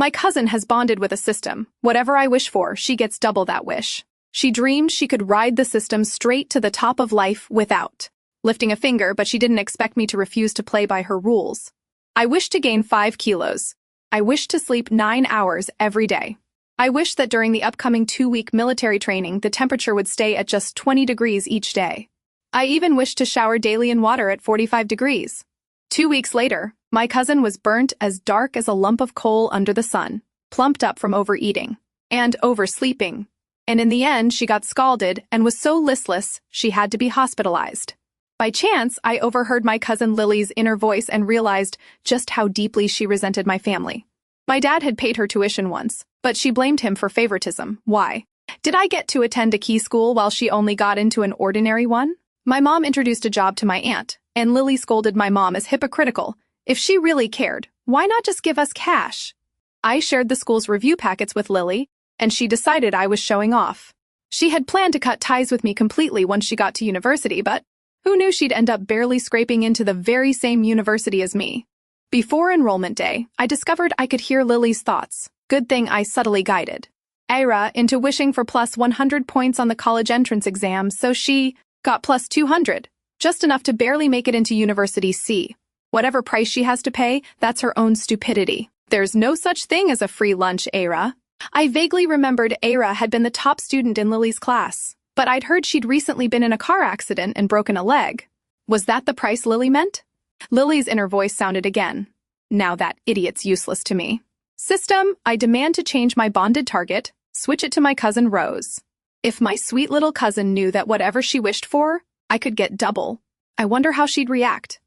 My cousin has bonded with a system. Whatever I wish for, she gets double that wish. She dreamed she could ride the system straight to the top of life without lifting a finger, but she didn't expect me to refuse to play by her rules. I wish to gain 5 kilos. I wish to sleep 9 hours every day. I wish that during the upcoming 2-week military training, the temperature would stay at just 20 degrees each day. I even wish to shower daily in water at 45 degrees. 2 weeks later, my cousin was burnt as dark as a lump of coal under the sun, plumped up from overeating and oversleeping. And in the end, she got scalded and was so listless she had to be hospitalized. By chance, I overheard my cousin Lily's inner voice and realized just how deeply she resented my family. My dad had paid her tuition once, but she blamed him for favoritism. Why? Did I get to attend a key school while she only got into an ordinary one? My mom introduced a job to my aunt, and Lily scolded my mom as hypocritical. If she really cared, why not just give us cash? I shared the school's review packets with Lily, and she decided I was showing off. She had planned to cut ties with me completely once she got to university, but who knew she'd end up barely scraping into the very same university as me? Before enrollment day, I discovered I could hear Lily's thoughts. Good thing I subtly guided Ira into wishing for plus 100 points on the college entrance exam, so she got plus 200, just enough to barely make it into University C. Whatever price she has to pay, that's her own stupidity. There's no such thing as a free lunch, Ira. I vaguely remembered Ira had been the top student in Lily's class, but I'd heard she'd recently been in a car accident and broken a leg. Was that the price Lily meant? Lily's inner voice sounded again. Now that idiot's useless to me. System, I demand to change my bonded target, switch it to my cousin Rose. If my sweet little cousin knew that whatever she wished for, I could get double. I wonder how she'd react.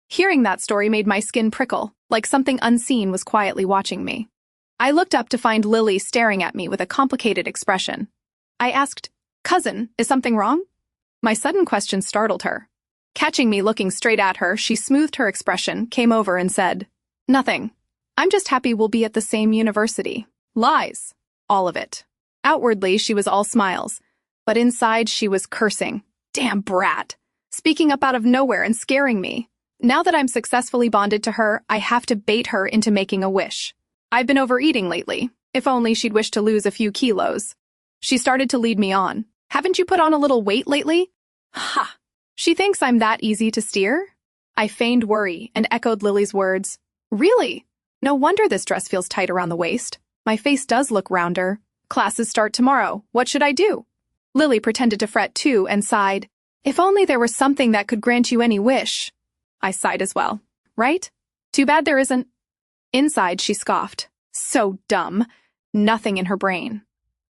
Hearing that story made my skin prickle, like something unseen was quietly watching me. I looked up to find Lily staring at me with a complicated expression. I asked, "Cousin, is something wrong?" My sudden question startled her. Catching me looking straight at her, she smoothed her expression, came over and said, "Nothing. I'm just happy we'll be at the same university." Lies. All of it. Outwardly, she was all smiles, but inside she was cursing. Damn brat. Speaking up out of nowhere and scaring me. Now that I'm successfully bonded to her, I have to bait her into making a wish. I've been overeating lately. If only she'd wish to lose a few kilos. She started to lead me on. "Haven't you put on a little weight lately?" Ha! She thinks I'm that easy to steer? I feigned worry and echoed Lily's words. Really? No wonder this dress feels tight around the waist. My face does look rounder. Classes start tomorrow. What should I do? Lily pretended to fret too and sighed. If only there was something that could grant you any wish. I sighed as well. Right? Too bad there isn't. Inside, she scoffed. So dumb. Nothing in her brain.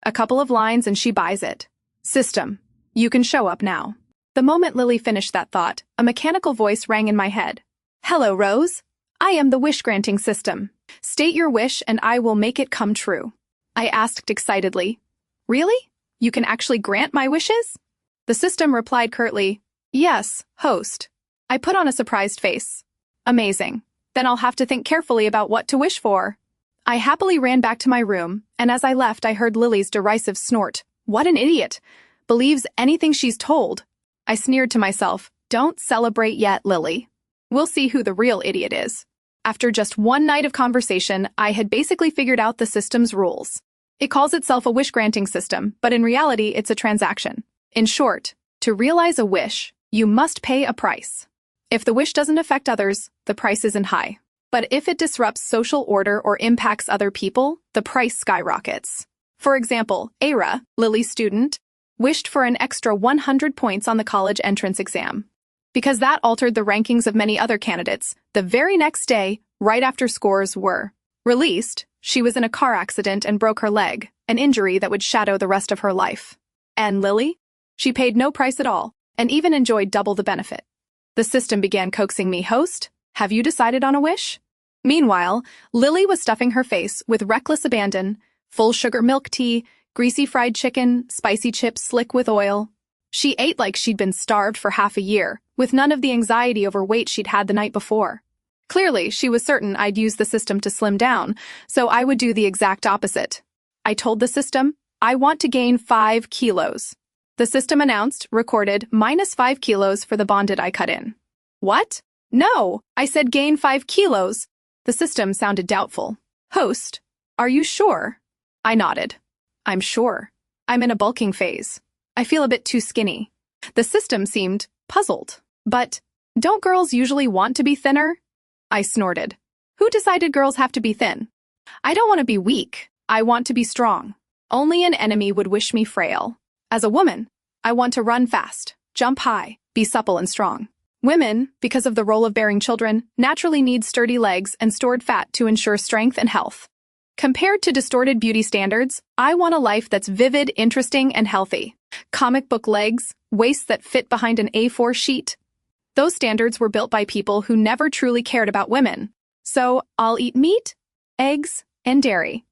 A couple of lines and she buys it. System, you can show up now. The moment Lily finished that thought, a mechanical voice rang in my head. Hello, Rose. I am the wish-granting system. State your wish and I will make it come true. I asked excitedly. Really? You can actually grant my wishes? The system replied curtly, Yes, host. I put on a surprised face. Amazing. Then I'll have to think carefully about what to wish for. I happily ran back to my room, and as I left I heard Lily's derisive snort. What an idiot. Believes anything she's told. I sneered to myself. Don't celebrate yet, Lily. We'll see who the real idiot is. After just one night of conversation, I had basically figured out the system's rules. It calls itself a wish-granting system, but in reality it's a transaction. In short, to realize a wish, you must pay a price. If the wish doesn't affect others, the price isn't high. But if it disrupts social order or impacts other people, the price skyrockets. For example, Ira, Lily's student, wished for an extra 100 points on the college entrance exam. Because that altered the rankings of many other candidates, the very next day, right after scores were released, she was in a car accident and broke her leg, an injury that would shadow the rest of her life. And Lily? She paid no price at all, and even enjoyed double the benefit. The system began coaxing me, Host, have you decided on a wish? Meanwhile, Lily was stuffing her face with reckless abandon, full sugar milk tea, greasy fried chicken, spicy chips slick with oil. She ate like she'd been starved for half a year, with none of the anxiety over weight she'd had the night before. Clearly, she was certain I'd use the system to slim down, so I would do the exact opposite. I told the system, I want to gain 5 kilos. The system announced, recorded, -5 kilos for the bonded I cut in. What? No, I said gain 5 kilos. The system sounded doubtful. Host, Are you sure? I nodded. I'm sure. I'm in a bulking phase. I feel a bit too skinny. The system seemed puzzled. But don't girls usually want to be thinner? I snorted. Who decided girls have to be thin? I don't want to be weak. I want to be strong. Only an enemy would wish me frail. As a woman, I want to run fast, jump high, be supple and strong. Women, because of the role of bearing children, naturally need sturdy legs and stored fat to ensure strength and health. Compared to distorted beauty standards, I want a life that's vivid, interesting, and healthy. Comic book legs, waists that fit behind an A4 sheet. Those standards were built by people who never truly cared about women. So I'll eat meat, eggs, and dairy.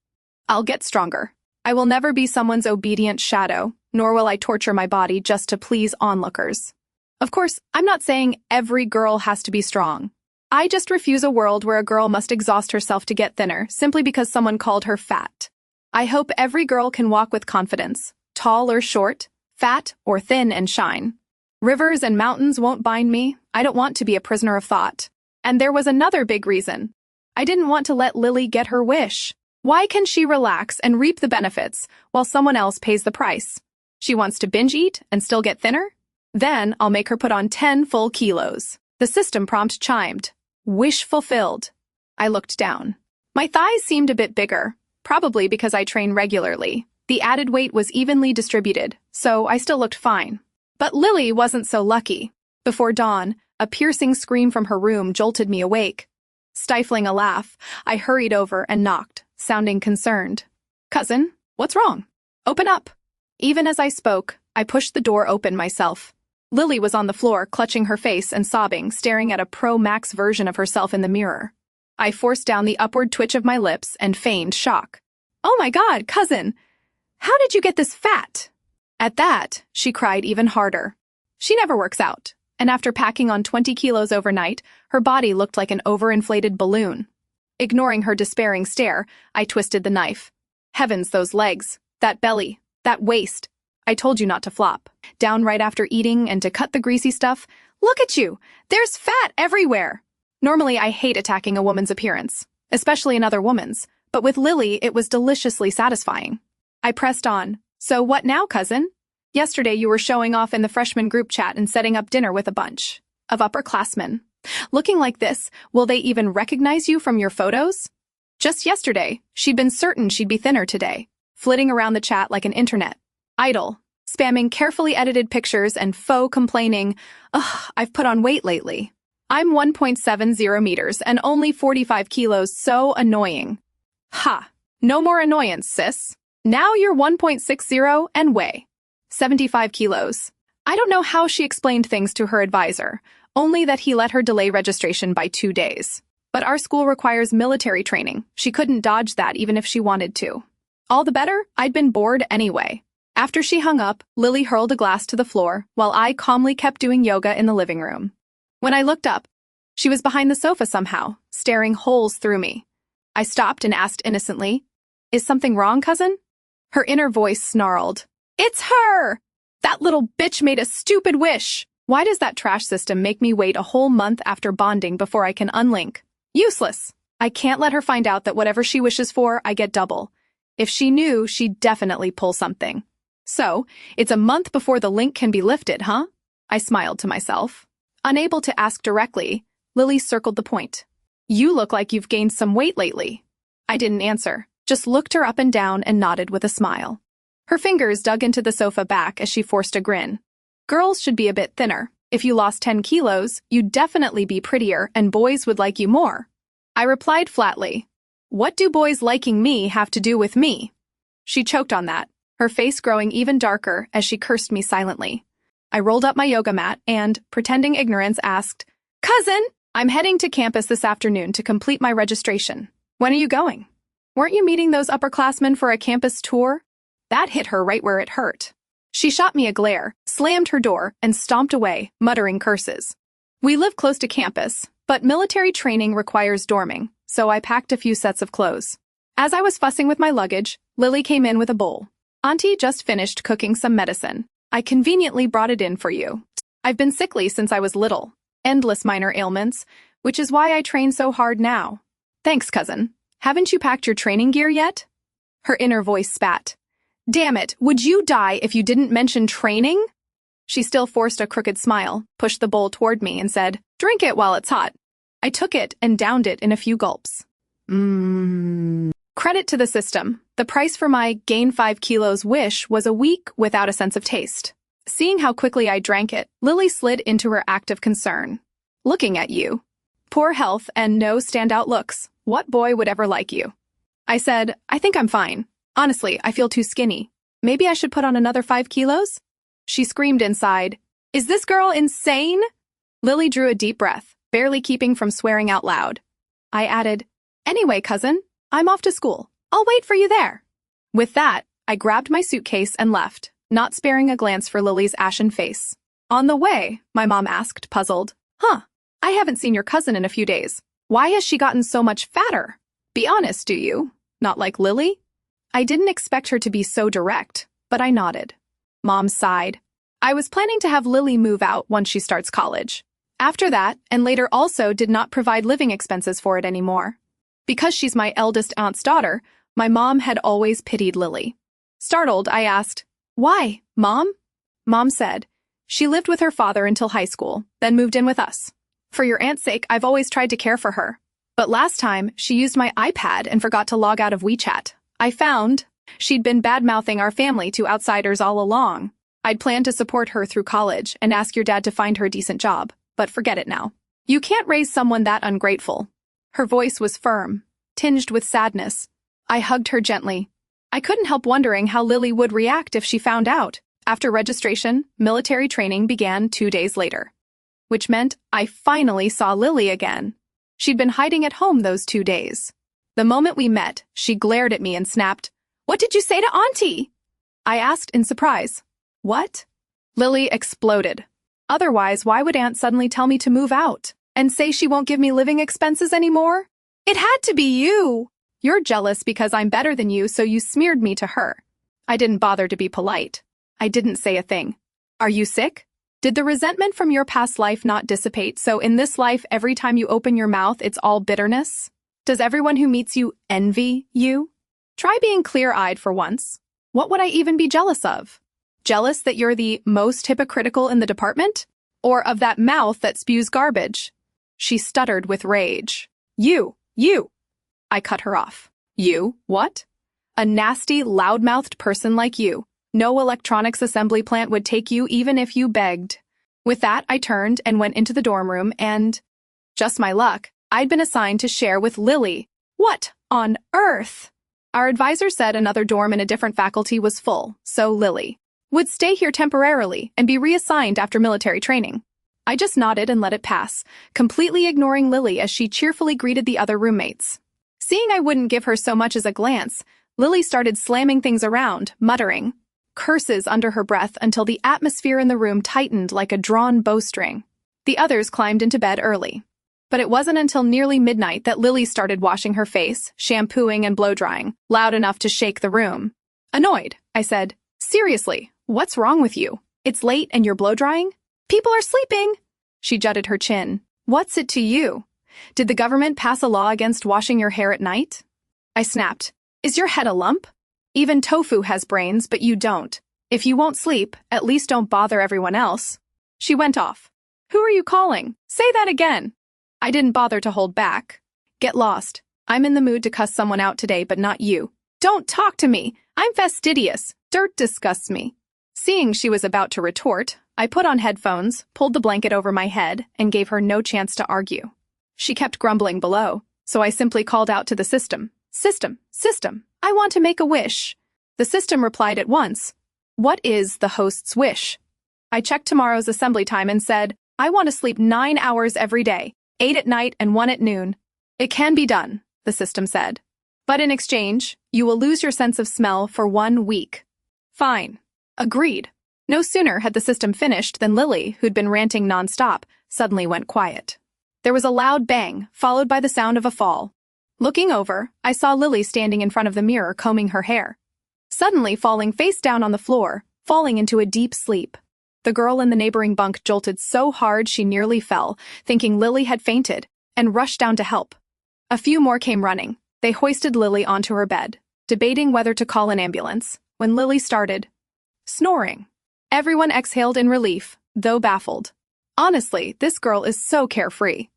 I'll get stronger. I will never be someone's obedient shadow, nor will I torture my body just to please onlookers. Of course, I'm not saying every girl has to be strong. I just refuse a world where a girl must exhaust herself to get thinner simply because someone called her fat. I hope every girl can walk with confidence, tall or short, fat or thin and shine. Rivers and mountains won't bind me. I don't want to be a prisoner of thought. And there was another big reason. I didn't want to let Lily get her wish. Why can she relax and reap the benefits while someone else pays the price? She wants to binge eat and still get thinner? Then I'll make her put on 10 full kilos. The system prompt chimed. Wish fulfilled. I looked down. My thighs seemed a bit bigger, probably because I train regularly. The added weight was evenly distributed, so I still looked fine. But Lily wasn't so lucky. Before dawn, a piercing scream from her room jolted me awake. Stifling a laugh, I hurried over and knocked, sounding concerned. Cousin, what's wrong? Open up. Even as I spoke, I pushed the door open myself. Lily was on the floor, clutching her face and sobbing, staring at a Pro-Max version of herself in the mirror. I forced down the upward twitch of my lips and feigned shock. Oh my God, cousin! How did you get this fat? At that, she cried even harder. She never works out, and after packing on 20 kilos overnight, her body looked like an overinflated balloon. Ignoring her despairing stare, I twisted the knife. Heavens, those legs, that belly, that waist. I told you not to flop. Down right after eating and to cut the greasy stuff. Look at you! There's fat everywhere! Normally, I hate attacking a woman's appearance, especially another woman's, but with Lily, it was deliciously satisfying. I pressed on. So what now, cousin? Yesterday you were showing off in the freshman group chat and setting up dinner with a bunch of upperclassmen. Looking like this, will they even recognize you from your photos? Just yesterday, she'd been certain she'd be thinner today, flitting around the chat like an internet idol, spamming carefully edited pictures and faux complaining, ugh, I've put on weight lately. I'm 1.70 meters and only 45 kilos, so annoying. Ha! No more annoyance, sis. Now you're 1.60 and weigh 75 kilos. I don't know how she explained things to her advisor, only that he let her delay registration by 2 days. But our school requires military training. She couldn't dodge that even if she wanted to. All the better, I'd been bored anyway. After she hung up, Lily hurled a glass to the floor, while I calmly kept doing yoga in the living room. When I looked up, she was behind the sofa somehow, staring holes through me. I stopped and asked innocently, Is something wrong, cousin? Her inner voice snarled, It's her! That little bitch made a stupid wish! Why does that trash system make me wait a whole month after bonding before I can unlink? Useless! I can't let her find out that whatever she wishes for, I get double. If she knew, she'd definitely pull something. So, it's a month before the link can be lifted, huh? I smiled to myself. Unable to ask directly, Lily circled the point. You look like you've gained some weight lately. I didn't answer, just looked her up and down and nodded with a smile. Her fingers dug into the sofa back as she forced a grin. Girls should be a bit thinner. If you lost 10 kilos, you'd definitely be prettier and boys would like you more. I replied flatly, What do boys liking me have to do with me? She choked on that, her face growing even darker as she cursed me silently. I rolled up my yoga mat and, pretending ignorance, asked, Cousin, I'm heading to campus this afternoon to complete my registration. When are you going? Weren't you meeting those upperclassmen for a campus tour? That hit her right where it hurt. She shot me a glare, slammed her door, and stomped away, muttering curses. We live close to campus, but military training requires dorming, so I packed a few sets of clothes. As I was fussing with my luggage, Lily came in with a bowl. Auntie just finished cooking some medicine. I conveniently brought it in for you. I've been sickly since I was little. Endless minor ailments, which is why I train so hard now. Thanks, cousin. Haven't you packed your training gear yet? Her inner voice spat. Damn it, would you die if you didn't mention training? She still forced a crooked smile, pushed the bowl toward me, and said, Drink it while it's hot. I took it and downed it in a few gulps. Credit to the system. The price for my gain 5 kilos wish was a week without a sense of taste. Seeing how quickly I drank it, Lily slid into her act of concern. Looking at you. Poor health and no standout looks. What boy would ever like you? I said, I think I'm fine. Honestly, I feel too skinny. Maybe I should put on another 5 kilos? She screamed inside, Is this girl insane? Lily drew a deep breath, barely keeping from swearing out loud. I added, Anyway, cousin, I'm off to school. I'll wait for you there. With that, I grabbed my suitcase and left, not sparing a glance for Lily's ashen face. On the way, my mom asked, puzzled, I haven't seen your cousin in a few days. Why has she gotten so much fatter? Be honest, do you? Not like Lily? I didn't expect her to be so direct, but I nodded. Mom sighed. I was planning to have Lily move out once she starts college. After that, and later also did not provide living expenses for it anymore. Because she's my eldest aunt's daughter, my mom had always pitied Lily. Startled, I asked, Why, Mom? Mom said, She lived with her father until high school, then moved in with us. For your aunt's sake, I've always tried to care for her. But last time, she used my iPad and forgot to log out of WeChat. I found she'd been bad-mouthing our family to outsiders all along. I'd planned to support her through college and ask your dad to find her a decent job, but forget it now. You can't raise someone that ungrateful. Her voice was firm, tinged with sadness. I hugged her gently. I couldn't help wondering how Lily would react if she found out. After registration, military training began 2 days later, which meant I finally saw Lily again. She'd been hiding at home those 2 days. The moment we met, she glared at me and snapped, What did you say to Auntie? I asked in surprise. What? Lily exploded. Otherwise, why would Aunt suddenly tell me to move out and say she won't give me living expenses anymore? It had to be you. You're jealous because I'm better than you, so you smeared me to her. I didn't bother to be polite. I didn't say a thing. Are you sick? Did the resentment from your past life not dissipate, so in this life, every time you open your mouth, it's all bitterness? Does everyone who meets you envy you? Try being clear-eyed for once. What would I even be jealous of? Jealous that you're the most hypocritical in the department? Or of that mouth that spews garbage? She stuttered with rage. You. I cut her off. You? What? A nasty, loud-mouthed person like you. No electronics assembly plant would take you even if you begged. With that, I turned and went into the dorm room and, just my luck, I'd been assigned to share with Lily. What on earth? Our advisor said another dorm in a different faculty was full, so Lily would stay here temporarily and be reassigned after military training. I just nodded and let it pass, completely ignoring Lily as she cheerfully greeted the other roommates. Seeing I wouldn't give her so much as a glance, Lily started slamming things around, muttering curses under her breath until the atmosphere in the room tightened like a drawn bowstring. The others climbed into bed early. But it wasn't until nearly midnight that Lily started washing her face, shampooing and blow-drying, loud enough to shake the room. Annoyed, I said, Seriously, what's wrong with you? It's late and you're blow-drying? People are sleeping! She jutted her chin. What's it to you? Did the government pass a law against washing your hair at night? I snapped. Is your head a lump? Even tofu has brains, but you don't. If you won't sleep, at least don't bother everyone else. She went off. Who are you calling? Say that again. I didn't bother to hold back. Get lost. I'm in the mood to cuss someone out today, but not you. Don't talk to me. I'm fastidious. Dirt disgusts me. Seeing she was about to retort, I put on headphones, pulled the blanket over my head, and gave her no chance to argue. She kept grumbling below, so I simply called out to the system. System, I want to make a wish. The system replied at once. What is the host's wish? I checked tomorrow's assembly time and said, I want to sleep 9 hours every day, 8 at night and 1 at noon. It can be done, the system said. But in exchange, you will lose your sense of smell for 1 week. Fine. Agreed. No sooner had the system finished than Lily, who'd been ranting nonstop, suddenly went quiet. There was a loud bang, followed by the sound of a fall. Looking over, I saw Lily standing in front of the mirror combing her hair. Suddenly falling face down on the floor, falling into a deep sleep. The girl in the neighboring bunk jolted so hard she nearly fell, thinking Lily had fainted, and rushed down to help. A few more came running. They hoisted Lily onto her bed, debating whether to call an ambulance, when Lily started snoring. Everyone exhaled in relief, though baffled. Honestly, this girl is so carefree.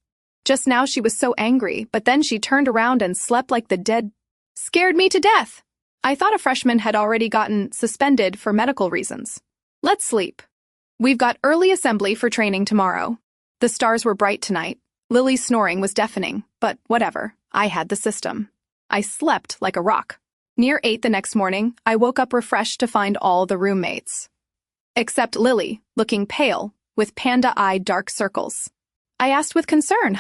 Just now she was so angry, but then she turned around and slept like the dead. Scared me to death. I thought a freshman had already gotten suspended for medical reasons. Let's sleep. We've got early assembly for training tomorrow. The stars were bright tonight. Lily's snoring was deafening, but whatever. I had the system. I slept like a rock. Near 8 the next morning, I woke up refreshed to find all the roommates. Except Lily, looking pale, with panda-eyed dark circles. I asked with concern,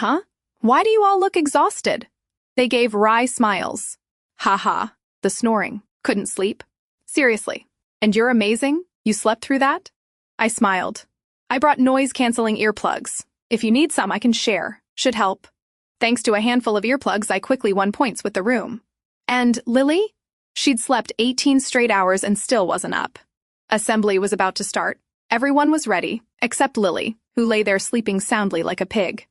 Why do you all look exhausted? They gave wry smiles. Ha, the snoring. Couldn't sleep. Seriously. And you're amazing? You slept through that? I smiled. I brought noise-canceling earplugs. If you need some, I can share. Should help. Thanks to a handful of earplugs, I quickly won points with the room. And Lily? She'd slept 18 straight hours and still wasn't up. Assembly was about to start. Everyone was ready, except Lily, who lay there sleeping soundly like a pig.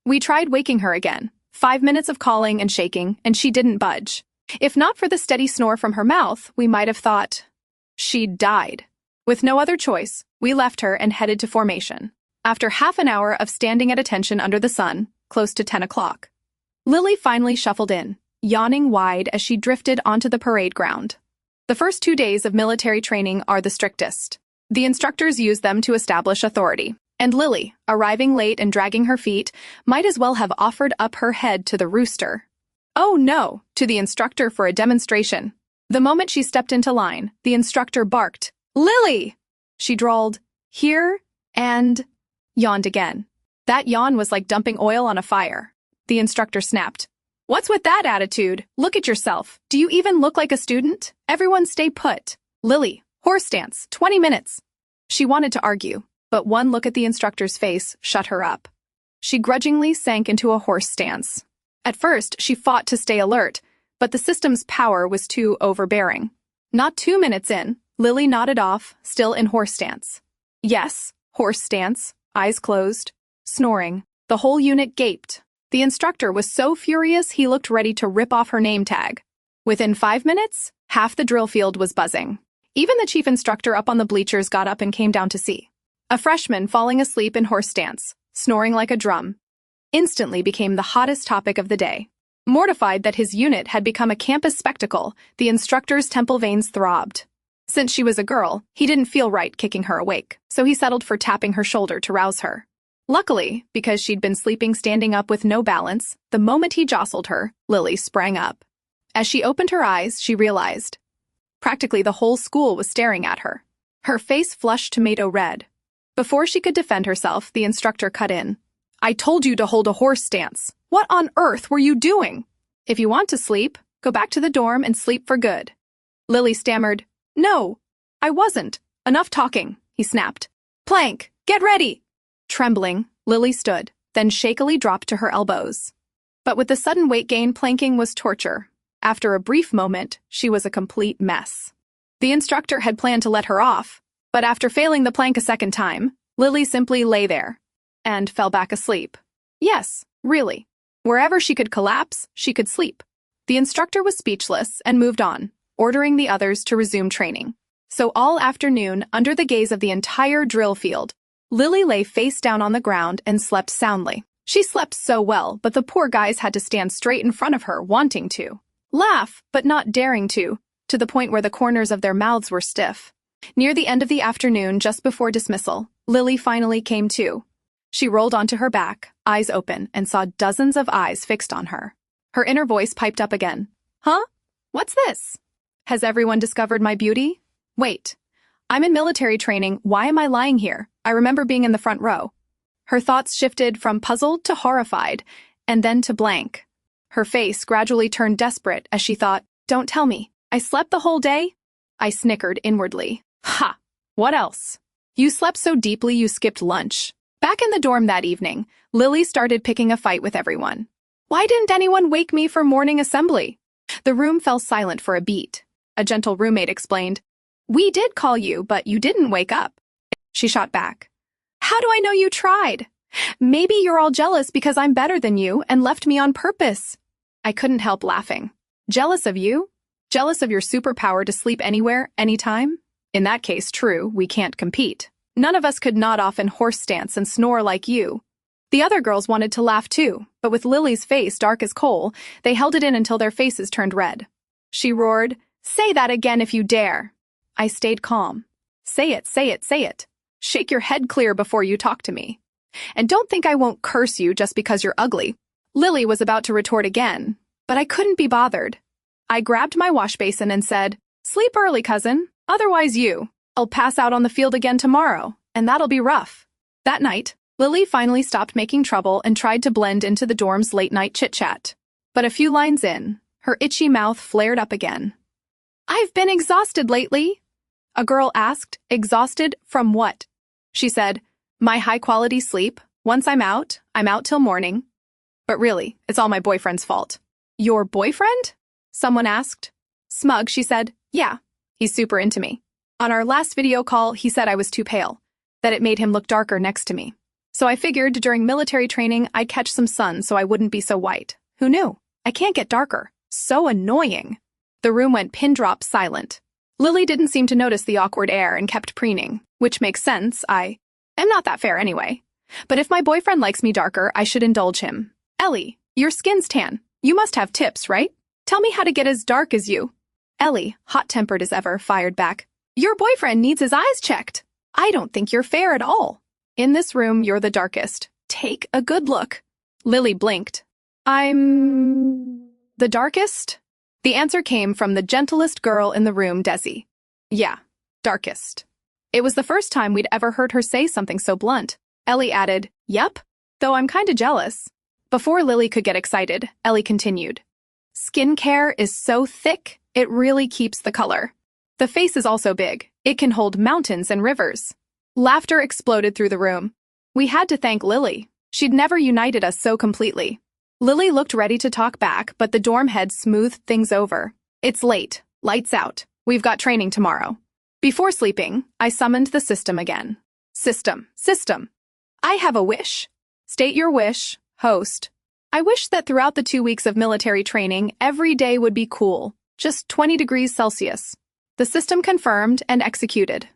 We tried waking her again. 5 minutes of calling and shaking, and she didn't budge. If not for the steady snore from her mouth, we might have thought she'd died. With no other choice, we left her and headed to formation. After half an hour of standing at attention under the sun, close to 10 o'clock, Lily finally shuffled in, yawning wide as she drifted onto the parade ground. The first 2 days of military training are the strictest. The instructors use them to establish authority, and Lily, arriving late and dragging her feet, might as well have offered up her head to the rooster. Oh no, to the instructor for a demonstration. The moment she stepped into line, the instructor barked, "Lily!" She drawled, "Here," and yawned again. That yawn was like dumping oil on a fire. The instructor snapped, "What's with that attitude? Look at yourself. Do you even look like a student? Everyone stay put. Lily, horse dance, 20 minutes. She wanted to argue, but one look at the instructor's face shut her up. She grudgingly sank into a horse stance. At first, she fought to stay alert, but the system's power was too overbearing. Not 2 minutes in, Lily nodded off, still in horse stance. Yes, horse stance, eyes closed, snoring. The whole unit gaped. The instructor was so furious he looked ready to rip off her name tag. Within 5 minutes, half the drill field was buzzing. Even the chief instructor up on the bleachers got up and came down to see. A freshman falling asleep in horse stance, snoring like a drum, instantly became the hottest topic of the day. Mortified that his unit had become a campus spectacle, the instructor's temple veins throbbed. Since she was a girl, he didn't feel right kicking her awake, so he settled for tapping her shoulder to rouse her. Luckily, because she'd been sleeping standing up with no balance, the moment he jostled her, Lily sprang up. As she opened her eyes, she realized practically the whole school was staring at her. Her face flushed tomato red. Before she could defend herself, the instructor cut in. "I told you to hold a horse stance. What on earth were you doing? If you want to sleep, go back to the dorm and sleep for good." Lily stammered, "No, I wasn't. Enough talking," he snapped. "Plank, get ready!" Trembling, Lily stood, then shakily dropped to her elbows. But with the sudden weight gain, planking was torture. After a brief moment, she was a complete mess. The instructor had planned to let her off, but after failing the plank a second time, Lily simply lay there and fell back asleep. Yes, really. Wherever she could collapse, she could sleep. The instructor was speechless and moved on, ordering the others to resume training. So all afternoon, under the gaze of the entire drill field, Lily lay face down on the ground and slept soundly. She slept so well, but the poor guys had to stand straight in front of her, wanting to laugh, but not daring to the point where the corners of their mouths were stiff. Near the end of the afternoon, just before dismissal, Lily finally came to. She rolled onto her back, eyes open, and saw dozens of eyes fixed on her. Her inner voice piped up again. "Huh? What's this? Has everyone discovered my beauty? Wait. I'm in military training. Why am I lying here? I remember being in the front row." Her thoughts shifted from puzzled to horrified, and then to blank. Her face gradually turned desperate as she thought, "Don't tell me. I slept the whole day?" I snickered inwardly. Ha! What else? You slept so deeply you skipped lunch. Back in the dorm that evening, Lily started picking a fight with everyone. Why didn't anyone wake me for morning assembly? The room fell silent for a beat. A gentle roommate explained, "We did call you, but you didn't wake up." She shot back. "How do I know you tried? Maybe you're all jealous because I'm better than you and left me on purpose." I couldn't help laughing. Jealous of you? Jealous of your superpower to sleep anywhere, anytime? In that case, true, we can't compete. None of us could nod off in horse stance and snore like you. The other girls wanted to laugh too, but with Lily's face dark as coal, they held it in until their faces turned red. She roared, "Say that again if you dare." I stayed calm. Say it, say it, say it. Shake your head clear before you talk to me. And don't think I won't curse you just because you're ugly. Lily was about to retort again, but I couldn't be bothered. I grabbed my wash basin and said, "Sleep early, cousin. Otherwise I'll pass out on the field again tomorrow, and that'll be rough." That night, Lily finally stopped making trouble and tried to blend into the dorm's late-night chit-chat. But a few lines in, her itchy mouth flared up again. "I've been exhausted lately." A girl asked, "Exhausted from what?" She said, "My high-quality sleep. Once I'm out till morning." But really, it's all my boyfriend's fault. "Your boyfriend?" Someone asked. Smug, she said, "Yeah, he's super into me. On our last video call, he said I was too pale, that it made him look darker next to me. So I figured during military training I'd catch some sun so I wouldn't be so white. Who knew? I can't get darker. So annoying." The room went pin-drop silent. Lily didn't seem to notice the awkward air and kept preening, which makes sense. I am not that fair anyway. But if my boyfriend likes me darker, I should indulge him. "Ellie, your skin's tan. You must have tips, right? Tell me how to get as dark as you." Ellie, hot-tempered as ever, fired back, "Your boyfriend needs his eyes checked. I don't think you're fair at all. In this room, you're the darkest. Take a good look." Lily blinked. "I'm the darkest?" The answer came from the gentlest girl in the room, Desi. "Yeah, darkest." It was the first time we'd ever heard her say something so blunt. Ellie added, "Yep, though I'm kinda jealous." Before Lily could get excited, Ellie continued, "Skincare is so thick, it really keeps the color. The face is also big. It can hold mountains and rivers." Laughter exploded through the room. We had to thank Lily. She'd never united us so completely. Lily looked ready to talk back, but the dorm head smoothed things over. "It's late. Lights out. We've got training tomorrow." Before sleeping, I summoned the system again. System. I have a wish. State your wish, host. I wish that throughout the 2 weeks of military training, every day would be cool, just 20 degrees Celsius. The system confirmed and executed.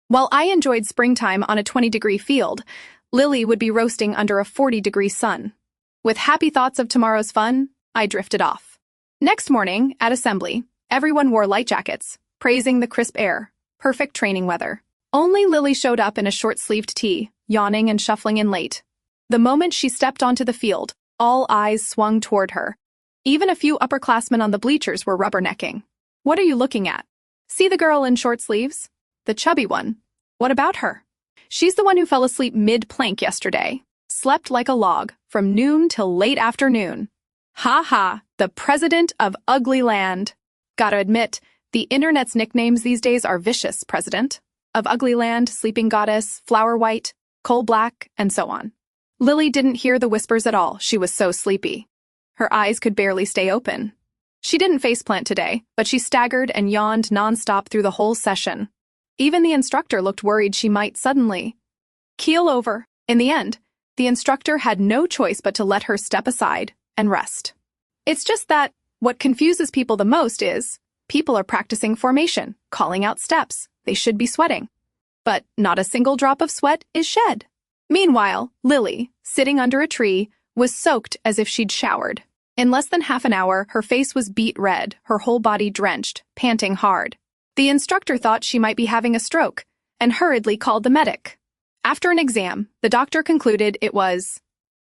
While I enjoyed springtime on a 20-degree field, Lily would be roasting under a 40-degree sun. With happy thoughts of tomorrow's fun, I drifted off. Next morning, at assembly, everyone wore light jackets, praising the crisp air, perfect training weather. Only Lily showed up in a short-sleeved tee, yawning and shuffling in late. The moment she stepped onto the field, all eyes swung toward her. Even a few upperclassmen on the bleachers were rubbernecking. "What are you looking at? See the girl in short sleeves? The chubby one. What about her? She's the one who fell asleep mid-plank yesterday. Slept like a log, from noon till late afternoon. Ha ha, the president of Ugly Land." Gotta admit, the internet's nicknames these days are vicious, President. Of Ugly Land, Sleeping Goddess, Flower White, Coal Black, and so on. Lily didn't hear the whispers at all. She was so sleepy. Her eyes could barely stay open. She didn't faceplant today, but she staggered and yawned nonstop through the whole session. Even the instructor looked worried she might suddenly keel over. In the end, the instructor had no choice but to let her step aside and rest. It's just that what confuses people the most is people are practicing formation, calling out steps. They should be sweating. But not a single drop of sweat is shed. Meanwhile, Lily, sitting under a tree, was soaked as if she'd showered. In less than half an hour, her face was beet red, her whole body drenched, panting hard. The instructor thought she might be having a stroke and hurriedly called the medic. After an exam, the doctor concluded it was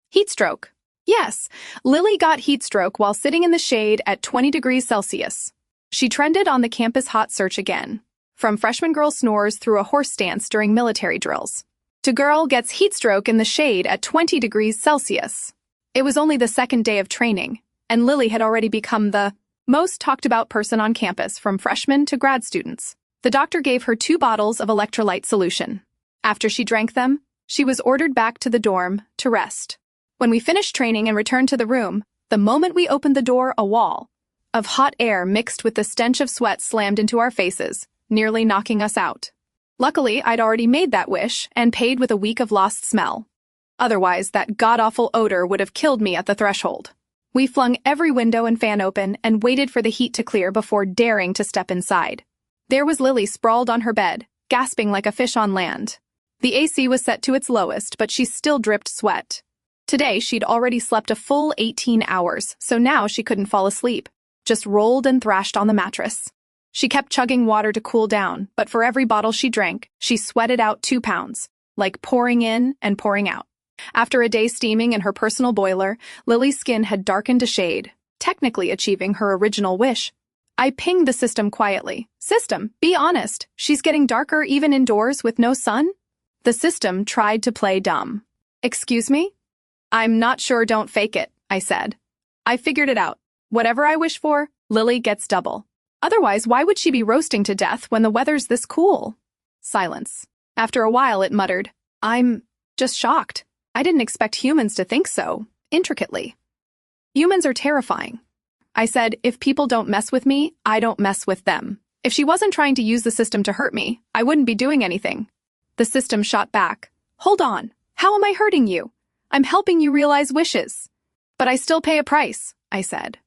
heat stroke. Yes, Lily got heat stroke while sitting in the shade at 20 degrees Celsius. She trended on the campus hot search again, from freshman girl snores through a horse stance during military drills, to girl gets heat stroke in the shade at 20 degrees Celsius. It was only the second day of training, and Lily had already become the most talked about person on campus from freshmen to grad students. The doctor gave her 2 bottles of electrolyte solution. After she drank them, she was ordered back to the dorm to rest. When we finished training and returned to the room, the moment we opened the door, a wall of hot air mixed with the stench of sweat slammed into our faces, nearly knocking us out. Luckily, I'd already made that wish and paid with a week of lost smell. Otherwise, that god-awful odor would have killed me at the threshold. We flung every window and fan open and waited for the heat to clear before daring to step inside. There was Lily sprawled on her bed, gasping like a fish on land. The AC was set to its lowest, but she still dripped sweat. Today, she'd already slept a full 18 hours, so now she couldn't fall asleep, just rolled and thrashed on the mattress. She kept chugging water to cool down, but for every bottle she drank, she sweated out 2 pounds, like pouring in and pouring out. After a day steaming in her personal boiler, Lily's skin had darkened to shade, technically achieving her original wish. I pinged the system quietly. System, be honest, she's getting darker even indoors with no sun? The system tried to play dumb. Excuse me? I'm not sure, don't fake it, I said. I figured it out. Whatever I wish for, Lily gets double. Otherwise, why would she be roasting to death when the weather's this cool? Silence. After a while, it muttered, I'm just shocked. I didn't expect humans to think so intricately. Humans are terrifying. I said, if people don't mess with me, I don't mess with them. If she wasn't trying to use the system to hurt me, I wouldn't be doing anything. The system shot back. Hold on. How am I hurting you? I'm helping you realize wishes. But I still pay a price, I said.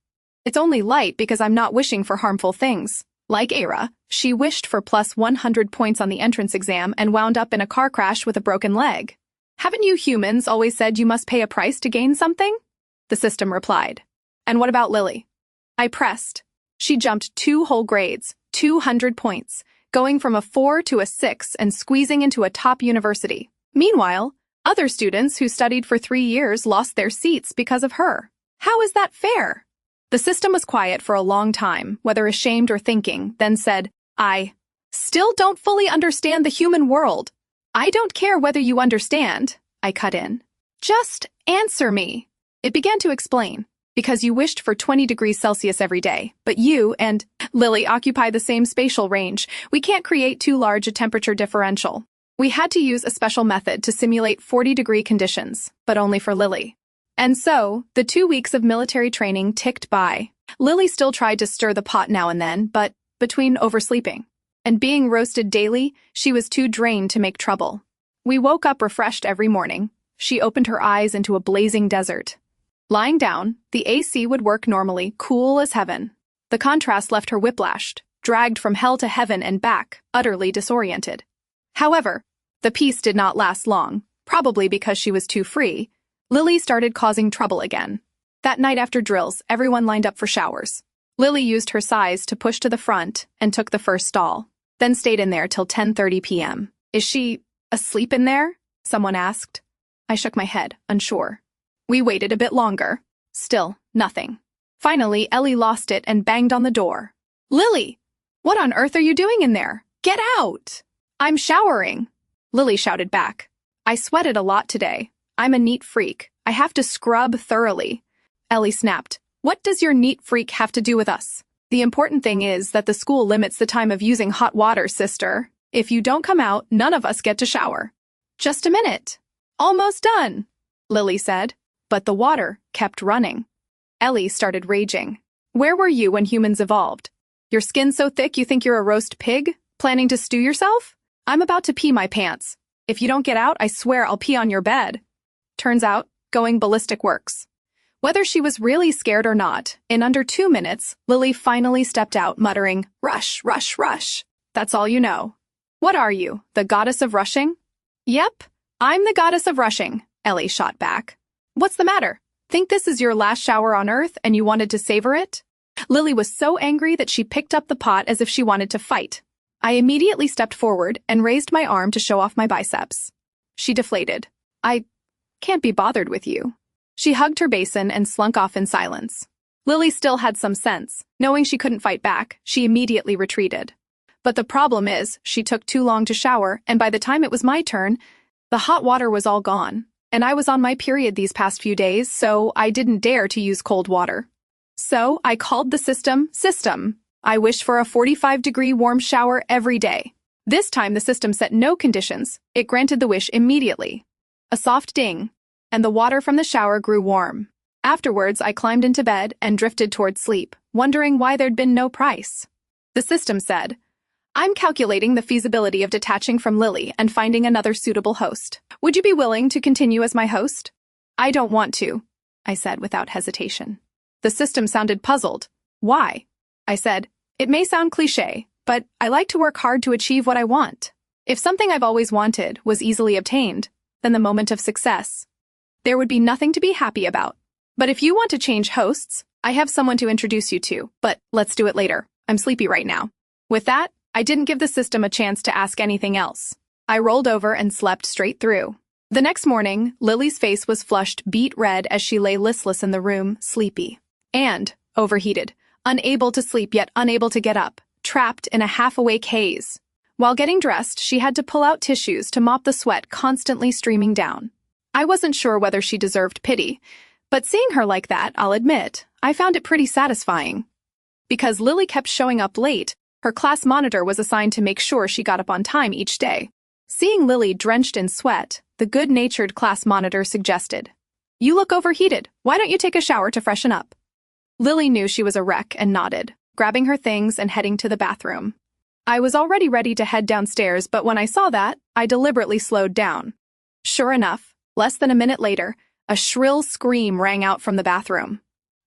It's only light because I'm not wishing for harmful things. Like Era, she wished for plus 100 points on the entrance exam and wound up in a car crash with a broken leg. Haven't you humans always said you must pay a price to gain something? The system replied. And what about Lily? I pressed. She jumped 2 whole grades, 200 points, going from a 4 to a 6 and squeezing into a top university. Meanwhile, other students who studied for 3 years lost their seats because of her. How is that fair? The system was quiet for a long time, whether ashamed or thinking, then said, I still don't fully understand the human world. I don't care whether you understand, I cut in. Just answer me. It began to explain. Because you wished for 20 degrees Celsius every day, but you and Lily occupy the same spatial range. We can't create too large a temperature differential. We had to use a special method to simulate 40-degree conditions, but only for Lily. And so, the 2 weeks of military training ticked by. Lily still tried to stir the pot now and then, but between oversleeping and being roasted daily, she was too drained to make trouble. We woke up refreshed every morning. She opened her eyes into a blazing desert. Lying down, the AC would work normally, cool as heaven. The contrast left her whiplashed, dragged from hell to heaven and back, utterly disoriented. However, the peace did not last long, probably because she was too free. Lily started causing trouble again. That night after drills, everyone lined up for showers. Lily used her size to push to the front and took the first stall, then stayed in there till 10:30 p.m. Is she asleep in there? Someone asked. I shook my head, unsure. We waited a bit longer. Still, nothing. Finally, Ellie lost it and banged on the door. Lily! What on earth are you doing in there? Get out! I'm showering, Lily shouted back. I sweated a lot today. I'm a neat freak. I have to scrub thoroughly. Ellie snapped. What does your neat freak have to do with us? The important thing is that the school limits the time of using hot water, sister. If you don't come out, none of us get to shower. Just a minute. Almost done, Lily said. But the water kept running. Ellie started raging. Where were you when humans evolved? Your skin so thick you think you're a roast pig? Planning to stew yourself? I'm about to pee my pants. If you don't get out, I swear I'll pee on your bed. Turns out, going ballistic works. Whether she was really scared or not, in under 2 minutes, Lily finally stepped out, muttering, rush, rush, rush. That's all you know. What are you, the goddess of rushing? Yep, I'm the goddess of rushing, Ellie shot back. What's the matter? Think this is your last shower on Earth and you wanted to savor it? Lily was so angry that she picked up the pot as if she wanted to fight. I immediately stepped forward and raised my arm to show off my biceps. She deflated. I can't be bothered with you. She hugged her basin and slunk off in silence. Lily still had some sense. Knowing she couldn't fight back, she immediately retreated. But the problem is, she took too long to shower, and by the time it was my turn, the hot water was all gone. And I was on my period these past few days, so I didn't dare to use cold water. So I called the system. I wish for a 45-degree warm shower every day. This time the system set no conditions. It granted the wish immediately. A soft ding, and the water from the shower grew warm. Afterwards, I climbed into bed and drifted toward sleep, wondering why there'd been no price. The system said, I'm calculating the feasibility of detaching from Lily and finding another suitable host. Would you be willing to continue as my host? I don't want to, I said without hesitation. The system sounded puzzled. Why? I said, it may sound cliché, but I like to work hard to achieve what I want. If something I've always wanted was easily obtained, then the moment of success, there would be nothing to be happy about. But if you want to change hosts, I have someone to introduce you to, but let's do it later. I'm sleepy right now. With that, I didn't give the system a chance to ask anything else. I rolled over and slept straight through. The next morning, Lily's face was flushed beet red as she lay listless in the room, sleepy and overheated, unable to sleep yet unable to get up, trapped in a half-awake haze. While getting dressed, she had to pull out tissues to mop the sweat constantly streaming down. I wasn't sure whether she deserved pity, but seeing her like that, I'll admit, I found it pretty satisfying. Because Lily kept showing up late, her class monitor was assigned to make sure she got up on time each day. Seeing Lily drenched in sweat, the good-natured class monitor suggested, "You look overheated. Why don't you take a shower to freshen up?" Lily knew she was a wreck and nodded, grabbing her things and heading to the bathroom. I was already ready to head downstairs, but when I saw that, I deliberately slowed down. Sure enough, less than a minute later, a shrill scream rang out from the bathroom.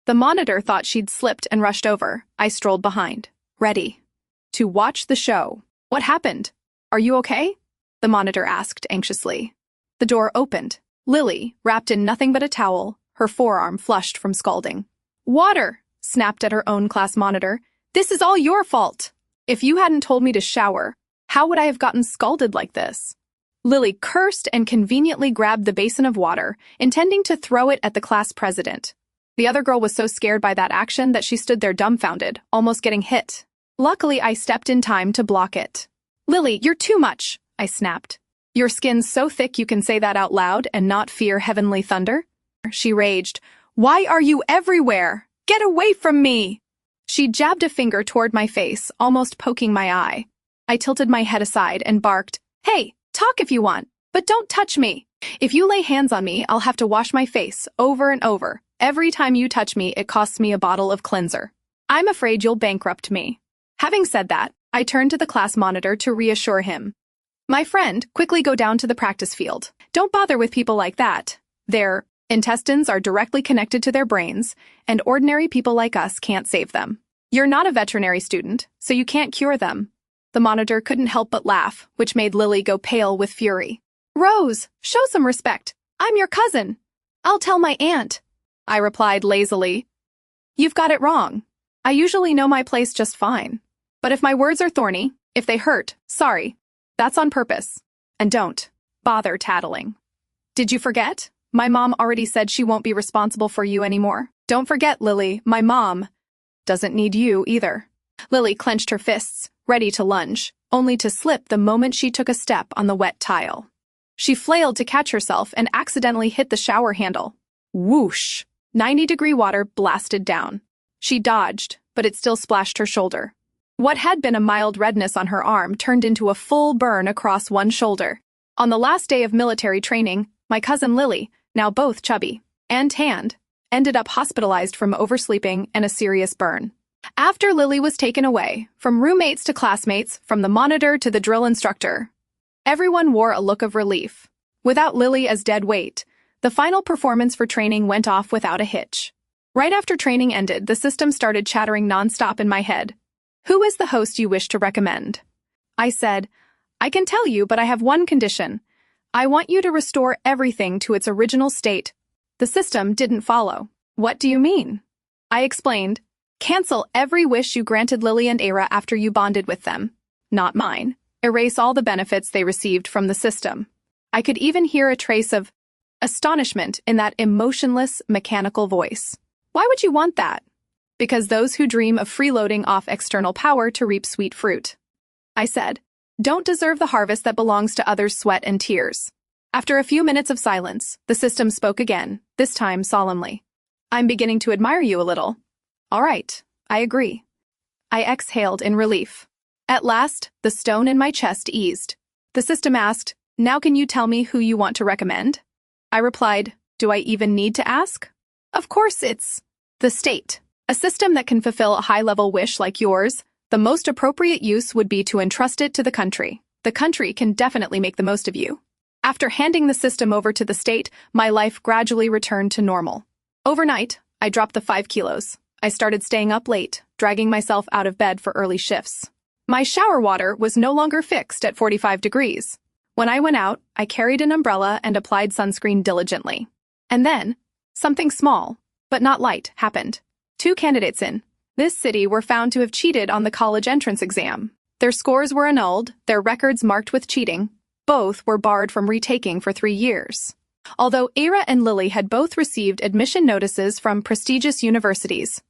The monitor thought she'd slipped and rushed over. I strolled behind, ready to watch the show. "What happened? Are you okay?" the monitor asked anxiously. The door opened. Lily, wrapped in nothing but a towel, her forearm flushed from scalding. "Water!" snapped at her own class monitor. "This is all your fault! If you hadn't told me to shower, how would I have gotten scalded like this?" Lily cursed and conveniently grabbed the basin of water, intending to throw it at the class president. The other girl was so scared by that action that she stood there dumbfounded, almost getting hit. Luckily, I stepped in time to block it. "Lily, you're too much," I snapped. "Your skin's so thick you can say that out loud and not fear heavenly thunder?" She raged. "Why are you everywhere? Get away from me!" She jabbed a finger toward my face, almost poking my eye. I tilted my head aside and barked, "Hey, talk if you want, but don't touch me. If you lay hands on me, I'll have to wash my face over and over. Every time you touch me, it costs me a bottle of cleanser. I'm afraid you'll bankrupt me." Having said that, I turned to the class monitor to reassure him. "My friend, quickly go down to the practice field. Don't bother with people like that. Their intestines are directly connected to their brains, and ordinary people like us can't save them. You're not a veterinary student, so you can't cure them." The monitor couldn't help but laugh, which made Lily go pale with fury. "Rose, show some respect. I'm your cousin. I'll tell my aunt," I replied lazily. "You've got it wrong. I usually know my place just fine. But if my words are thorny, if they hurt, sorry. That's on purpose. And don't bother tattling. Did you forget? My mom already said she won't be responsible for you anymore. Don't forget, Lily, my mom doesn't need you either." Lily clenched her fists, ready to lunge, only to slip the moment she took a step on the wet tile. She flailed to catch herself and accidentally hit the shower handle. Whoosh! 90-degree water blasted down. She dodged, but it still splashed her shoulder. What had been a mild redness on her arm turned into a full burn across one shoulder. On the last day of military training, my cousin Lily, now both chubby and tanned, ended up hospitalized from oversleeping and a serious burn. After Lily was taken away, from roommates to classmates, from the monitor to the drill instructor, everyone wore a look of relief. Without Lily as dead weight, the final performance for training went off without a hitch. Right after training ended, the system started chattering nonstop in my head. "Who is the host you wish to recommend?" I said, "I can tell you, but I have one condition. I want you to restore everything to its original state." The system didn't follow. "What do you mean?" I explained. "Cancel every wish you granted Lily and Era after you bonded with them. Not mine. Erase all the benefits they received from the system." I could even hear a trace of astonishment in that emotionless, mechanical voice. "Why would you want that?" "Because those who dream of freeloading off external power to reap sweet fruit," I said, "don't deserve the harvest that belongs to others' sweat and tears." After a few minutes of silence, the system spoke again, this time solemnly. "I'm beginning to admire you a little." "All right, I agree." I exhaled in relief. At last, the stone in my chest eased. The system asked, "Now can you tell me who you want to recommend?" I replied, "Do I even need to ask? Of course it's the state. A system that can fulfill a high-level wish like yours, the most appropriate use would be to entrust it to the country. The country can definitely make the most of you." After handing the system over to the state, my life gradually returned to normal. Overnight, I dropped the 5 kilos. I started staying up late, dragging myself out of bed for early shifts. My shower water was no longer fixed at 45 degrees. When I went out, I carried an umbrella and applied sunscreen diligently. And then, something small, but not light, happened. 2 candidates in this city were found to have cheated on the college entrance exam. Their scores were annulled, their records marked with cheating. Both were barred from retaking for 3 years. Although Ira and Lily had both received admission notices from prestigious universities.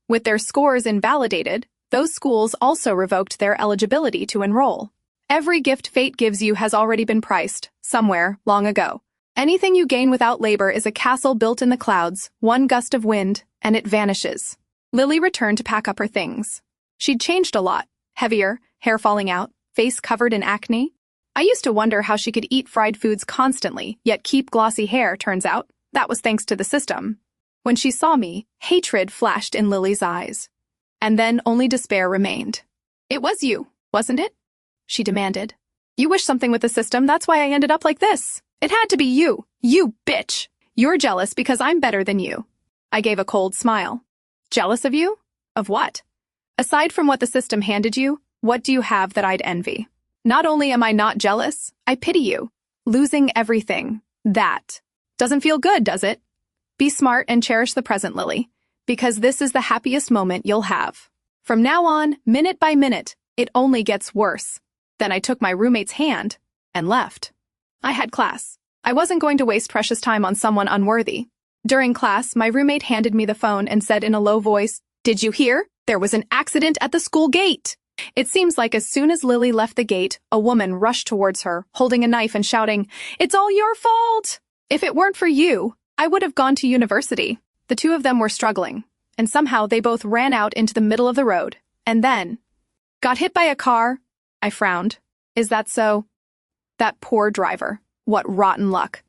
With their scores invalidated, those schools also revoked their eligibility to enroll. Every gift fate gives you has already been priced, somewhere, long ago. Anything you gain without labor is a castle built in the clouds, one gust of wind, and it vanishes. Lily returned to pack up her things. She'd changed a lot. Heavier, hair falling out, face covered in acne. I used to wonder how she could eat fried foods constantly, yet keep glossy hair, turns out. That was thanks to the system. When she saw me, hatred flashed in Lily's eyes. And then only despair remained. "It was you, wasn't it?" she demanded. "You wish something with the system, that's why I ended up like this. It had to be you. You bitch. You're jealous because I'm better than you." I gave a cold smile. "Jealous of you? Of what? Aside from what the system handed you, what do you have that I'd envy? Not only am I not jealous, I pity you. Losing everything. That. Doesn't feel good, does it? Be smart and cherish the present, Lily, because this is the happiest moment you'll have. From now on, minute by minute, it only gets worse." Then I took my roommate's hand and left. I had class. I wasn't going to waste precious time on someone unworthy. During class, my roommate handed me the phone and said in a low voice, "Did you hear? There was an accident at the school gate." It seems like as soon as Lily left the gate, a woman rushed towards her, holding a knife and shouting, "It's all your fault! If it weren't for you, I would have gone to university." The two of them were struggling, and somehow they both ran out into the middle of the road, and then got hit by a car. I frowned. Is that so? That poor driver. What rotten luck.